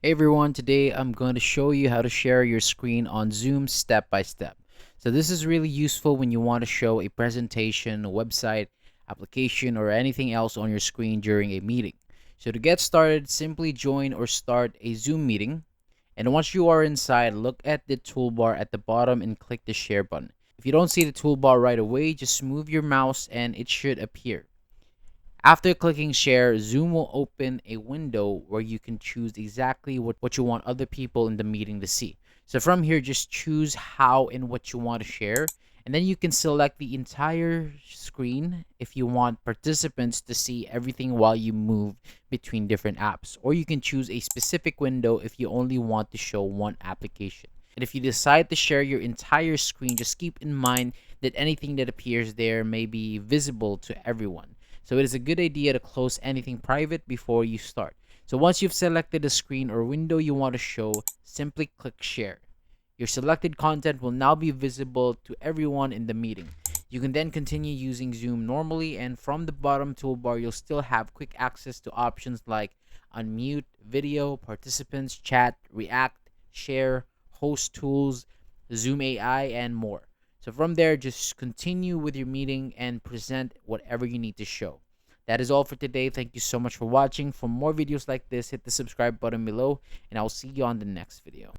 Hey everyone, today I'm going to show you how to share your screen on Zoom step by step. So this is really useful when you want to show a presentation, a website, application, or anything else on your screen during a meeting. So to get started, simply join or start a Zoom meeting. And once you are inside, look at the toolbar at the bottom and click the share button. If you don't see the toolbar right away, just move your mouse and it should appear. After clicking share, Zoom will open a window where you can choose exactly what you want other people in the meeting to see. So from here, just choose how and what you want to share. And then you can select the entire screen if you want participants to see everything while you move between different apps. Or you can choose a specific window if you only want to show one application. And if you decide to share your entire screen, just keep in mind that anything that appears there may be visible to everyone. So it is a good idea to close anything private before you start. So once you've selected the screen or window you want to show, simply click share. Your selected content will now be visible to everyone in the meeting. You can then continue using Zoom normally, and from the bottom toolbar, you'll still have quick access to options like unmute, video, participants, chat, react, share, host tools, Zoom AI, and more. So from there, just continue with your meeting and present whatever you need to show. That is all for today. Thank you so much for watching. For more videos like this, hit the subscribe button below, and I'll see you on the next video.